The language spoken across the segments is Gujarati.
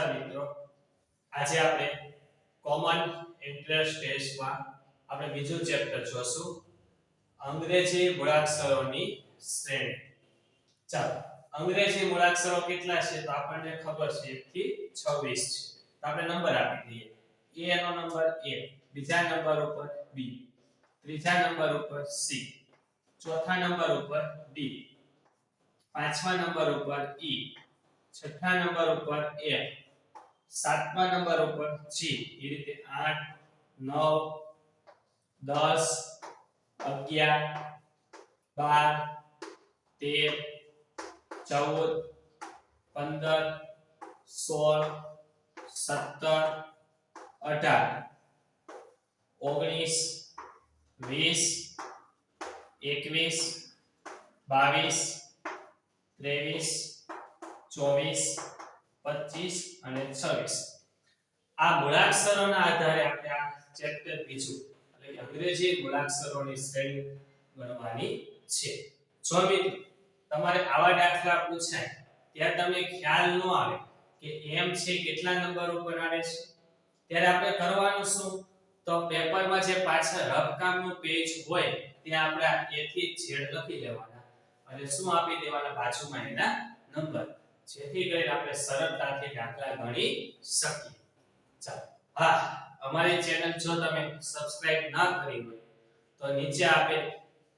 નમસ્કાર મિત્રો, આજે આપણે કોમન ઇન્ટરેસ્ટ ટેસ્ટમાં આપણે બીજું ચેપ્ટર જોશું, અંગ્રેજી મૂળાક્ષરોની શ્રેણી. ચાલો, અંગ્રેજી મૂળાક્ષરો કેટલા છે તો આપણને ખબર છે 1 થી 26 છે. તો આપણે નંબર આપી દઈએ. A નો નંબર A, બીજા નંબર ઉપર B, ત્રીજા નંબર ઉપર C, ચોથા નંબર ઉપર D, પાંચમા નંબર ઉપર E, છઠ્ઠા નંબર ઉપર F, સાતમા નંબર ઉપર G. એ રીતે 8, 9, 10, 11, 12, 13, 14, 15, 16, 17, 18, 19, 20, 21, 22, 23, 24, 25 અને 26. આ મૂળાક્ષરોના આધારે આપણે આ ચેપ્ટર બીજું એટલે કે અંગ્રેજી મૂળાક્ષરોની શ્રેણી ગણવાની છે. જો મિત્રો તમારે આવા દાખલા પૂછાય ત્યારે તમને ખ્યાલ ન આવે કે એમ છે કેટલા નંબર ઉપર આવે છે, ત્યારે આપણે કરવાનું શું? તો પેપરમાં જે પાછળ રફકામનું પેજ હોય ત્યાં આપણે A થી Z લખી લેવાના અને શું આપી દેવાના બાજુમાં એના નંબર, જેથી કરીને આપણે સરળતાથી દાખલા ગણી શકીએ. ચાલો, હા, અમારી ચેનલ જો તમે સબસ્ક્રાઇબ ના કરી હોય તો નીચે આપેલ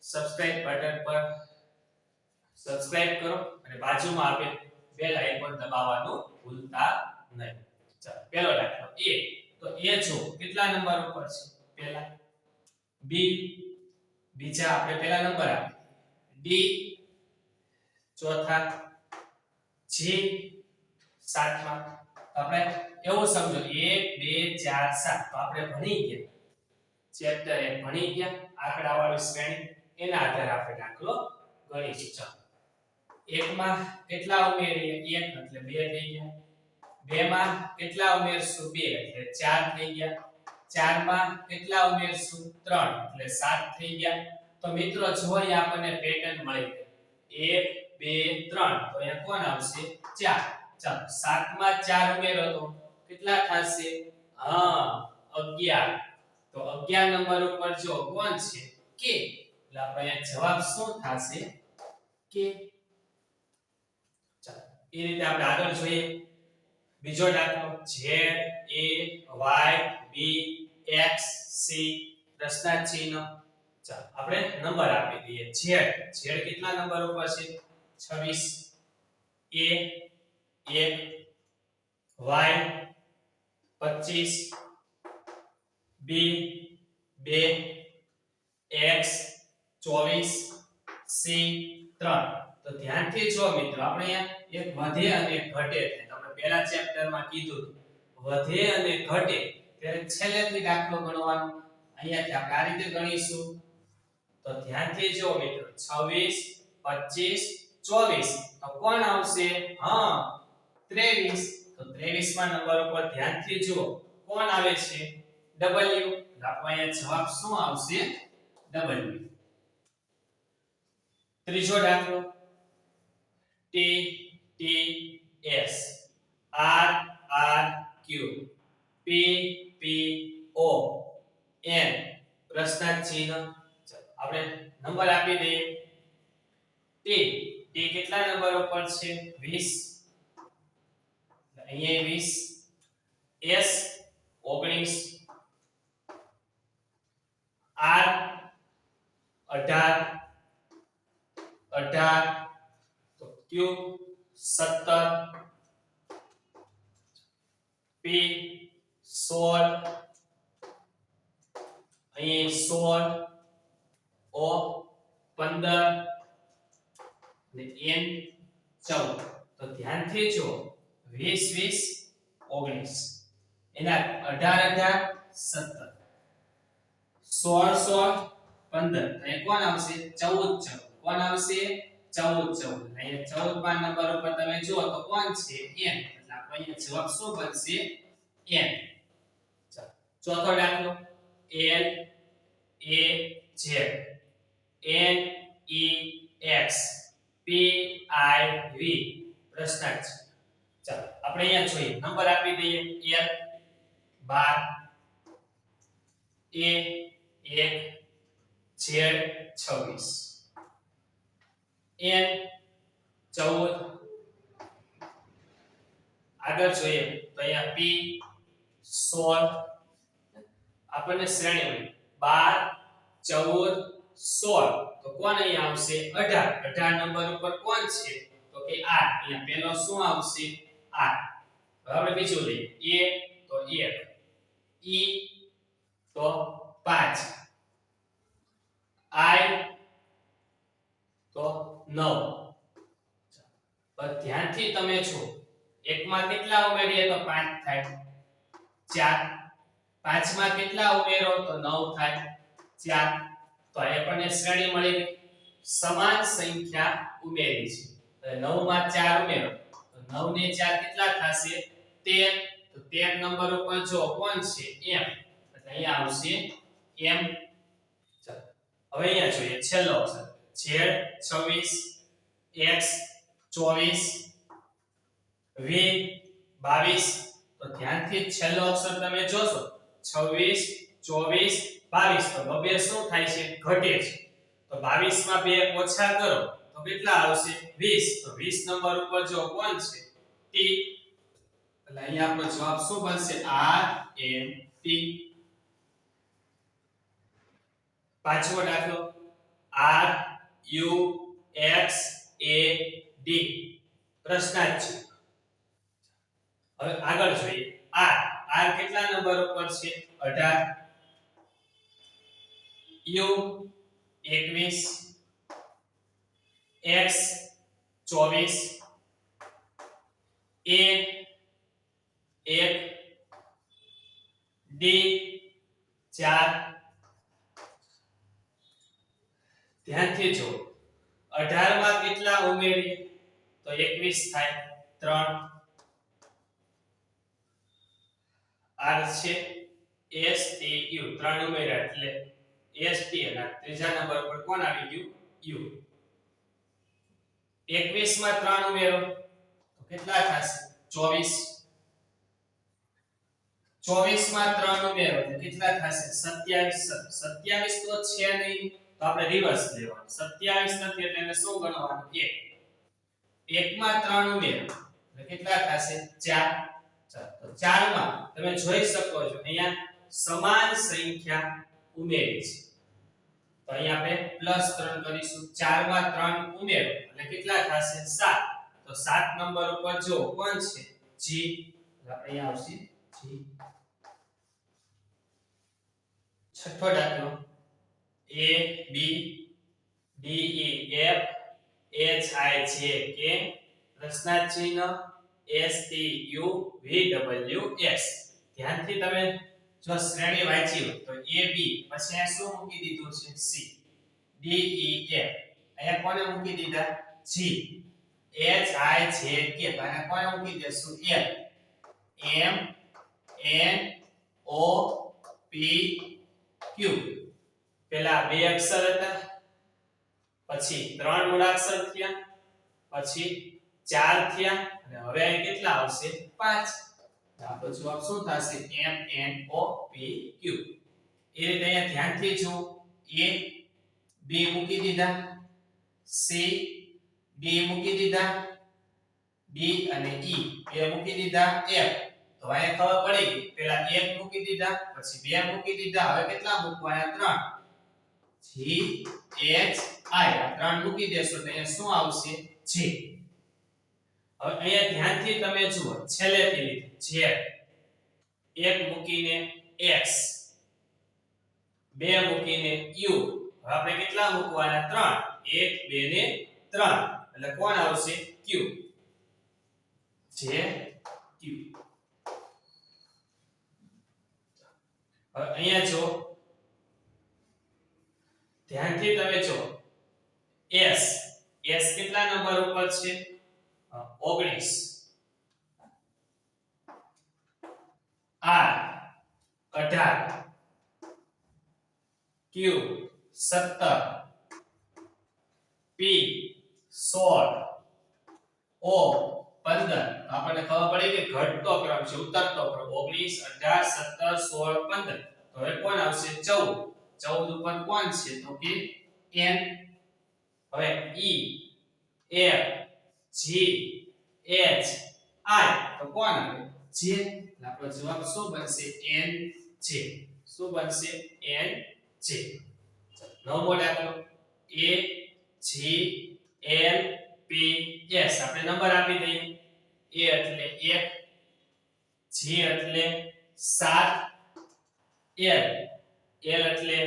સબસ્ક્રાઇબ બટન પર સબસ્ક્રાઇબ કરો અને બાજુમાં આપેલ બેલ આઇકોન દબાવવાનું ભૂલતા નહીં. ચાલો, પહેલો દાખલો A. તો A જો કેટલા નંબર ઉપર છે? પહેલા. B, બીજા આપણે પહેલા નંબર આપીએ. D, ચોથા. G, સાતમા. આપણે એવું સમજો 1 2 4 7 તો આપણે ભણી ગયા ચેપ્ટર 1 ભણી ગયા આંકડાવાળી શ્રેણી, એના આધારે આપણે દાખલો ગણીશું. ચાલો, 1 માં કેટલા ઉમેરીએ? 1 એટલે 2 થઈ ગયા. 2 માં કેટલા ઉમેરશું? 2 એટલે 4 થઈ ગયા. 4 માં કેટલા ઉમેરશું? 3 એટલે 7 થઈ ગયા. તો મિત્રો જો અહીંયા આપણને પેટર્ન મળી ગઈ 1 2 3 તો અહીંયા કોણ આવશે? 4. ચાલો, 7 માં 4 ઉમેરો તો કેટલા થશે? હા, 11. તો 11 નંબર ઉપર જો કોણ છે? K. એટલે આપણે અહીંયા જવાબ શું થશે? K. ચાલો, એ રીતે આપણે આગળ જોઈએ. બીજો દાખલો Z A Y B X C પ્રશ્નાર્થ ચિહ્ન. ચાલો, આપણે નંબર આપી દઈએ. Z કેટલા નંબર ઉપર છે? 26. A 1, Y 25, B 2, X 24, C 3. તો ધ્યાનથી જો મિત્રો, આપણે અહીંયા એક વધે અને એક ઘટે થાય. આપણે પહેલા ચેપ્ટરમાં કીધું વધે અને ઘટે ત્યારે છેલ્લેથી દાખલો ગણવાનો. અહીંયાથી આપણે આ રીતે ગણીશું. તો ધ્યાનથી જો મિત્રો 26, 25, 24 તો કોણ આવશે? હા, 23. તો 23 માં નંબર ઉપર ધ્યાનથી જુઓ કોણ આવે છે? W. આપણે અહીંયા જવાબ શું આવશે? W. ત્રીજો દાખલો T T S R R Q P P O N પ્રશ્નાર્થ ચિહ્ન. આપણે નંબર આપી દઈએ. T કેટલા નંબર ઉપર છે? 20. અહીંયા 20. S 19. R 18. તો Q 17. P 16. અહીં 16. O 15 ને N 14. તો ધ્યાનથી જો 20 20 19 એના 18 17 16 16 15 અહીં કોણ આવશે? 14 14. કોણ આવશે? 14 14. અહીંયા 14 માં નંબર ઉપર તમે જુઓ તો કોણ છે? N. એટલે આપણે અહીંયા જવાબ શું બનશે? N. ચાલો, ચોથો દાખલો L A Z N E X P I V પ્રશ્નાર્થ. ચાલો આપણે અહીંયા જોઈએ નંબર આપી દઈએ L 12 A 1 Z 26 N 14 આગળ જોઈએ તો અહીંયા P 16 આપણને શ્રેણી મળી 12 14 16 તો કોણ અહીંયા આવશે 18 નંબર ઉપર કોણ છે તો કે R અહીંયા પહેલો શું આવશે R હવે આપણે બીજું લઈએ A તો 1 E તો 5 I તો 9 પણ ધ્યાનથી તમે જો એકમાં કેટલા ઉમેરીએ તો 5 થાય 4 પાંચમાં કેટલા ઉમેરો તો 9 થાય 4 તો આપણને શ્રેણી મળી ગઈ સમાન સંખ્યા ઉમેરી છે 9 માં 4 ઉમેરો તો 9 ને 4 કેટલા થશે 13 તો 13 નંબર ઉપર જો કોણ છે m એટલે અહીંયા આવશે m ચાલો હવે અહીંયા જોઈએ છેલ્લો અક્ષર z 26 x 24 v 22 તો ધ્યાનથી છેલ્લો અક્ષર તમે જોશો 26 24 22 તો બબે શું થાય છે ઘટે છે તો 22 માં 2 ઓછા કરો તો કેટલા આવશે 20 તો 20 નંબર ઉપર જો કોણ છે t એટલે અહીંયા આપણો જવાબ શું બનશે r n t પાંચમો દાખલો r u x a d પ્રશ્નાર્થ છે હવે આગળ જોઈએ r કેટલા નંબર ઉપર છે 18 u 21 x 24 a 1 d 4 ધ્યાનથી જો 18 માં કેટલા ઉમેરીએ તો 21 થાય 3 r છે s t u 3 ઉમેર્યા એટલે s t અને ત્રીજા નંબર પર કોણ આવી ગયું u 21 માં 3 ઉમેરો તો કેટલા થશે 24 24 માં 3 ઉમેરો તો કેટલા થશે 27 27 તો છે નહીં તો આપણે રિવર્સ લેવાનું 27 નથી એટલે એને શું ગણવાનું 1 1 માં 3 ઉમેરો તો કેટલા થશે 4 તો 4 માં તમે જોઈ શકો છો અહીંયા સમાન સંખ્યા ઉમેરી છે તો અહીંયા આપણે +3 કરીશું 4 માં 3 ઉમેરો એટલે કેટલા થશે 7 તો 7 નંબર ઉપર જો કોણ છે g એટલે આપણે અહીંયા આવશે g છઠ્ઠો દાખલો a b d e f h i j k પ્રશ્નાર્થ ચિહ્ન s t u v w x ધ્યાનથી તમે જો શ્રેણી વાંચી હોય તો a b પછી આ શું મૂકી દીધું છે c d e f અહીંયા કોને મૂકી દીધા g h i j k તો અહીંયા કોને મૂકી દેશું l m n o p q પેલા બે અક્ષર હતા પછી ત્રણ મૂળાક્ષર થયા પછી 4 થયા અને હવે અહીં કેટલા આવશે 5 આપણો જવાબ શું થશે m n o p q એ રીતે અહીંયા ધ્યાનથી જો a b મૂકી દીધા c d મૂકી દીધા d અને e બે મૂકી દીધા f તો અહીંયા ખબર પડી ગઈ પેલા 1 મૂકી દીધા પછી 2 મૂકી દીધા હવે કેટલા મૂકવાના 3 g h i આ 3 મૂકી દેશો તો અહીંયા શું આવશે g હવે અહીંયા ધ્યાનથી તમે જુઓ છેલ્લેથી લીધું z 1 મૂકીને x 2 મૂકીને u હવે આપણે કેટલા મૂકવાના 3 1 2 ને 3 એટલે કોણ આવશે q જે q હવે અહીંયા જો ધ્યાનથી તમે જો s કેટલા નંબર ઉપર છે 19 r 18 q 17 p 16 o 15 તો આપણને ખબર પડી કે ઘટતો ક્રમ છે ઉતરતો ક્રમ 19 18 17 16 15 તો હવે કોણ આવશે 14 14 ઉપર કોણ છે તો કે n હવે e f g h i તો કોણ આવે j એટલે આપણો જવાબ શું બનશે n j શું બનશે n j નવમો દાખલો a g l p s આપણે નંબર આપી દઈએ a એટલે 1 g એટલે 7 l એટલે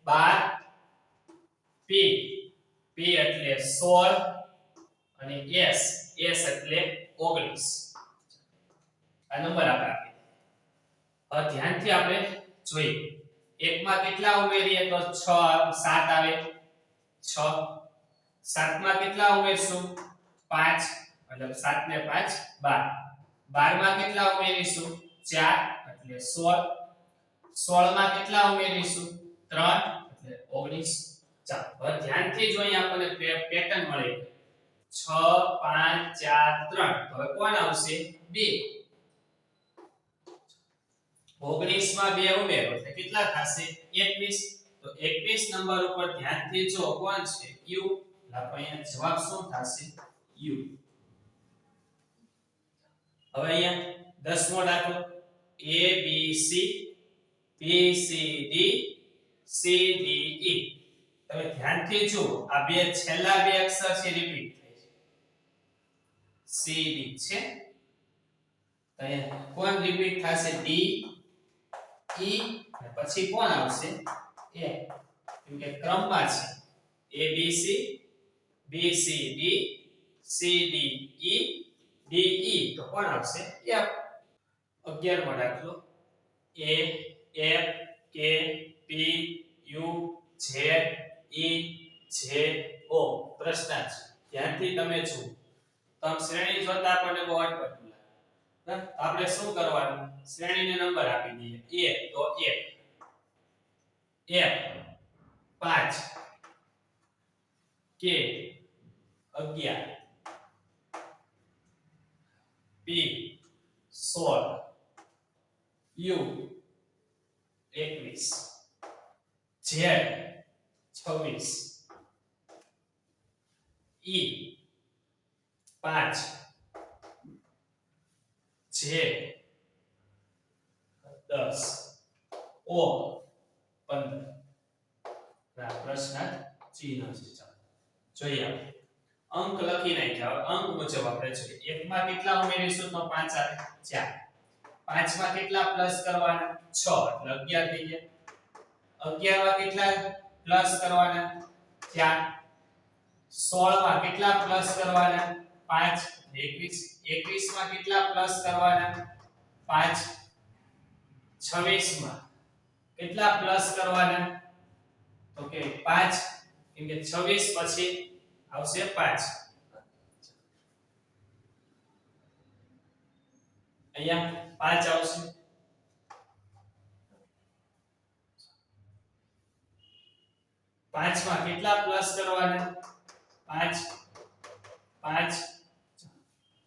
12 p એટલે 16 અને s એટલે 19 આ નંબર આપણે આપી ધ્યાનથી આપણે જોઈએ એકમાં કેટલા ઉમેરીએ તો 6 7 આવે 6 7માં કેટલા ઉમેરશું 5 મતલબ 7 ને 5 12 12 માં કેટલા ઉમેરીશું 4 એટલે 16 16 માં કેટલા ઉમેરીશું 3 એટલે 19 ચાલો હવે ધ્યાનથી જો અહીં આપણને પેટર્ન મળે 6 5 4 3 હવે કોણ આવશે 2 19 માં 2 ઉમેરો એટલે કેટલા થશે 21 તો 21 નંબર ઉપર ધ્યાનથી જો કોણ છે u એટલે અહીંયા જવાબ શું થશે u હવે અહીંયા 10મો દાખલો a b c b c d c d e તમે ધ્યાનથી જુઓ આ બે છેલ્લા બે અક્ષર છે રિપીટ થાય છે c d છે તો અહીંયા કોણ રિપીટ થશે d e અને પછી કોણ આવશે a કેમ કે ક્રમમાં છે a b c b c d c d e d e તો કોણ આવશે f 11મો દાખલો a f k p u z e j o પ્રશ્નાર્થ ધ્યાનથી તમે જુઓ તમ શ્રેણી જોતા આપણને બહુ અટપટું લાગે આપણે શું કરવાનું શ્રેણીને નંબર આપી દઈએ a તો 1 f 5 k 11 p 16 u 21 z 26 e 5 j 10 o 15 પ્રશ્ન ચિહ્ન છે જોઈએ આપણે અંક લખી નાખ્યા અંક મુજબ આપણે જોઈએ એકમાં કેટલા ઉમેરીશું તો 5 આવે 4 5માં કેટલા પ્લસ કરવાના 6 એટલે 11 થઈ ગયા 11માં કેટલા પ્લસ કરવાના 4 16માં કેટલા પ્લસ કરવાના 5 21 21માં કેટલા પ્લસ કરવાના 5 26માં કેટલા પ્લસ કરવાના તો કે 5 કેમ કે 26 પછી આવશે 5 અહીંયા 5 આવશે 5 માં કેટલા પ્લસ કરવાના 5 5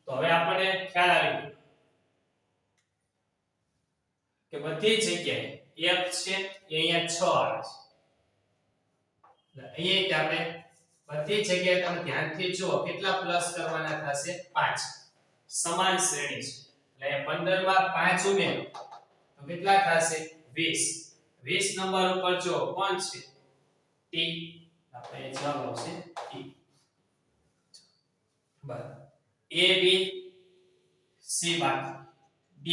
તો હવે આપણે ખ્યાલ આવી ગયો કે બધી જગ્યાએ f છે એ અહીંયા 6 આવે છે એટલે અહીંયા આપણે બધી જગ્યાએ તમે ધ્યાનથી જુઓ કેટલા પ્લસ કરવાના થશે 5 સમાન શ્રેણી છે એટલે 15 માં 5 ઉમેરો તો કેટલા થશે 20 20 નંબર ઉપર જો કોણ છે t આપણે જવાબ આવશે t બરાબર a b c બાકી d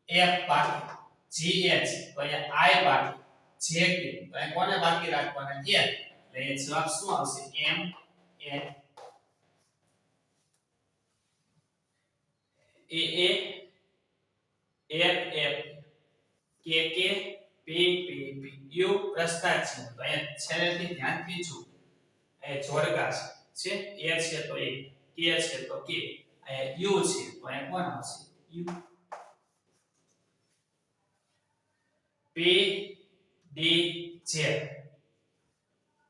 e f બાકી g h તો અહીંયા i બાકી j k તો અહીંયા કોને બાકી રાખવાના n એટલે એ જવાબ શું આવશે m n a f f k k p p p u પ્રસ્તાર છે તો અહીંયા છેલ્લેથી ધ્યાનથી જુઓ એ જોડકા છે a છે તો a k છે તો k અહીંયા u છે તો અહીંયા કોણ આવશે u p d j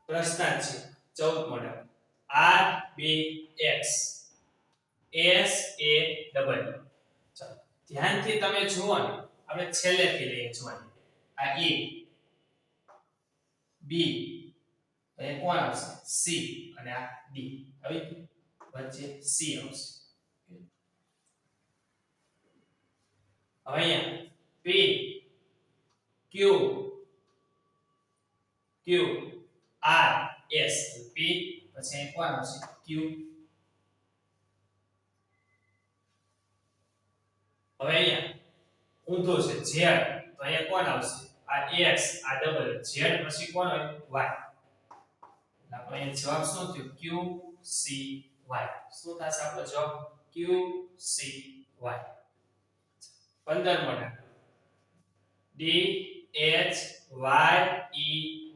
પ્રશ્નાર્થ છે 14 model r b x S A W. ચાલો ધ્યાનથી તમે જુઓ ને, આપણે છેલ્લેથી લઈએ જોવાની. આ E B એ કોણ આવશે? C અને આ D. હવે વચ્ચે C આવશે. હવે અહીંયા P Q Q R S. P પછી કોણ આવશે? Q. હવે અહીંયા ઊંધું છે Z, તો અહીંયા કોણ આવશે? આ X, આ ડબલ Z પછી કોણ હોય? Y. આપણે અહીંયા જવાબ શું થયો? Q C Y. શું થશે આપણો જવાબ? Q C Y. 15મો દાખલો D H Y E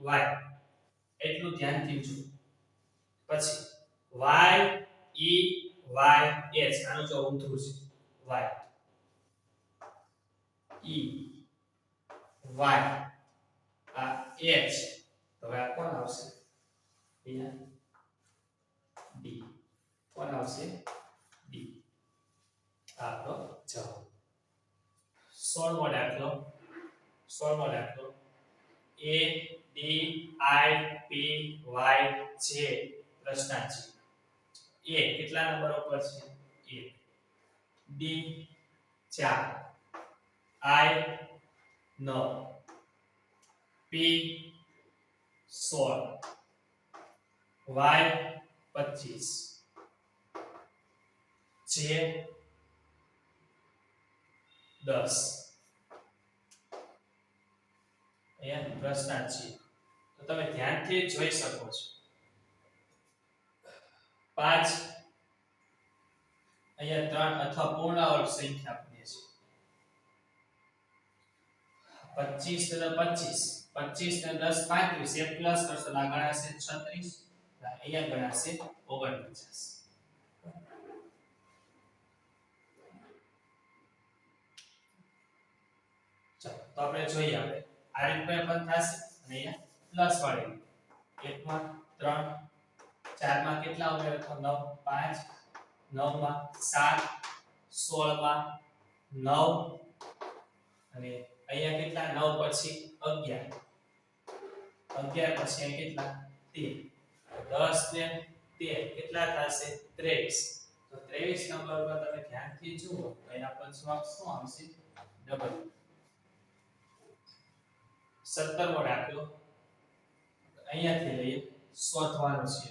Y. એટલું ધ્યાનથી જુઓ. પછી Y E Y H, આનું જો ઊંધું છે Y E Y આ H, તો હવે આ કોણ આવશે? અહીંયા D. કોણ આવશે? D. આપણો જવાબ. 16મો દાખલો A D I P Y J પ્રશ્નાર્થ છે. A કેટલા નંબર ઉપર છે? 1. D 4, I 9, P 16, Y 25, J 10. અહીંયા પ્રશ્નાર્થ છે, તો તમે ધ્યાનથી જોઈ શકો છો. 5 અહીંયા 3 અથવા પૂર્ણ વર્ગ સંખ્યા આપી છે. 25 ને 25 ને 10 35, એક પ્લસ કરશો આ ગણાશે 36, અહીંયા ગણાશે 49. ચાલો તો આપણે જોઈએ. આપણે આ રીતે પણ થશે અને અહીંયા પ્લસ વાળી 1 માં 3, 4 માં કેટલા ઉમેરો તો 9, 5, 9 માં 7, 16 માં 9 અને અહીંયા કેટલા 9 પછી 11, 11 પછી અહીં કેટલા 13, 10 ને 13 કેટલા થશે? 23. તો 23 નંબર પર તમે ધ્યાનથી જુઓ તો અહીંયા આપણો જવાબ શું આવશે? ડબલ. 17મો દાખલો અહીંયાથી લઈએ, શોધવાનો છે.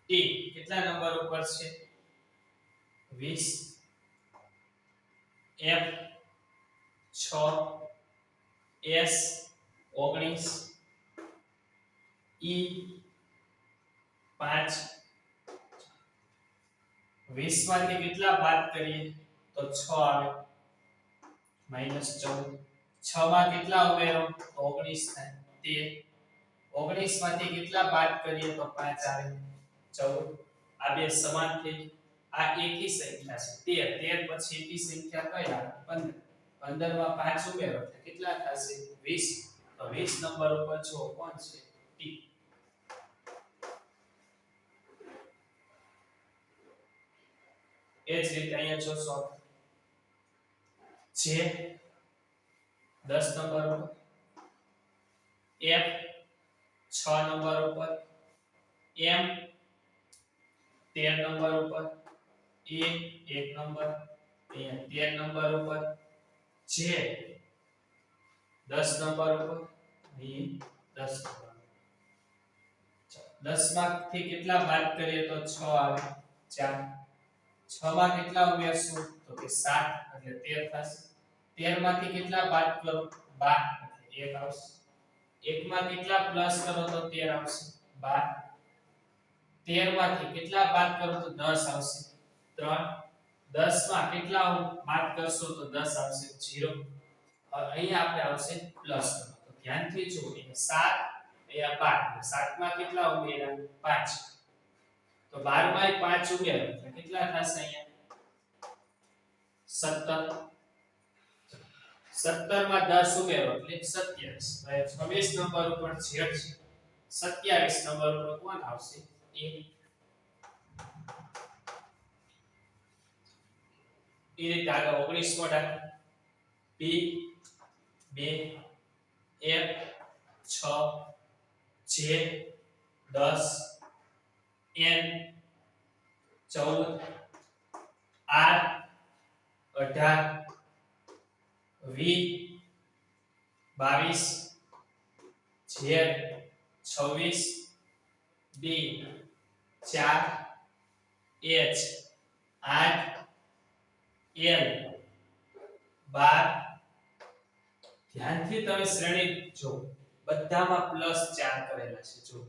T કેટલા નંબર ઉપર છે? 20, F 6, S 19, E 5. 20 માંથી કેટલા બાદ કરીએ તો 6 આવે, -14. 6 માં કેટલા ઉમેરો તો 19 થાય, 13. 19 માંથી કેટલા બાદ કરીએ તો 5 આવે, 14. આ બે સમાન થઈ. આ એકી સંખ્યા છે 13, 13 પછી એકી સંખ્યા કઈ આવે? 15. 15 માં 5 ઉમેરો એટલે કેટલા થશે? 20. તો 20 નંબર ઉપર જો કોણ છે? T. એ જ રીતે અહીંયા જોશો J 10 નંબર ઉપર, F 6 નંબર ઉપર, M 13 નંબર ઉપર, A 1 નંબર, અહીંયા 13 નંબર ઉપર, J 10 નંબર ઉપર, અહીં 10 નંબર. 10 માંથી કેટલા બાદ કરીએ તો 6 આવે, 4. 6 માં કેટલા ઉમેરશું તો કે 7 એટલે 13 થશે. 13 માંથી કેટલા બાદ કરો? 12 એટલે 1 આવશે. 1 માં કેટલા પ્લસ કરો તો 13 આવશે, 12. 13 માંથી કેટલા બાદ કરો તો 10 આવશે, 3. 10 માં કેટલા બાદ કરશો તો 10 આવશે, 0. અહીંયા આપણે આવશે પ્લસ. તો ધ્યાનથી જુઓ, અહીંયા 7 અહીંયા 12, 7 માં કેટલા ઉમેર્યા? 5. તો 12 માં 5 ઉમેરો એટલે કેટલા થશે? અહીંયા 17. 17 માં 10 ઉમેરો એટલે 27. 26 નંબર ઉપર Z છે. 27 નંબર પર કોણ આવશે એ રીતે આગળ 19 નો દાખલો p 2 1 6 j 10 n 14 r 18 v 22 z 26 d 4 h 8 l 12 ધ્યાનથી તમે શ્રેણી જો બધામાં +4 કરેલા છે જો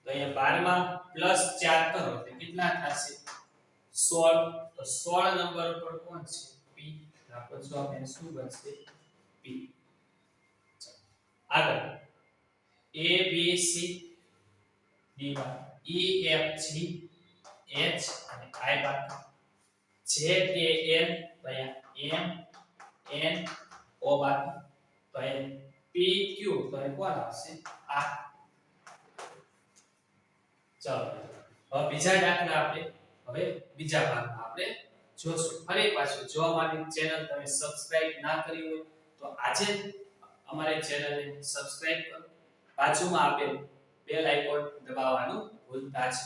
તો અહીંયા 12 માં +4 કરો તો કેટલા થશે 16 તો 16 નંબર પર કોણ છે p રાખો છો આપણે શું બનશે p આગળ a b c d e f g h અને i બાકી j k l તો અહીંયા m n o બાકી તો અહીંયા p q તો અહીંયા કોણ આવશે r ચાલો હવે બીજા દાખલા આપણે હવે બીજા ભાગમાં આપણે જોશું ફરી પાછું જો અમારી ચેનલ તમે સબસ્ક્રાઇબ ના કરી હોય તો આજે અમારી ચેનલને સબસ્ક્રાઇબ કરો બાજુમાં આપેલ બેલ આઇકોન દબાવવાનું ભૂલતા જ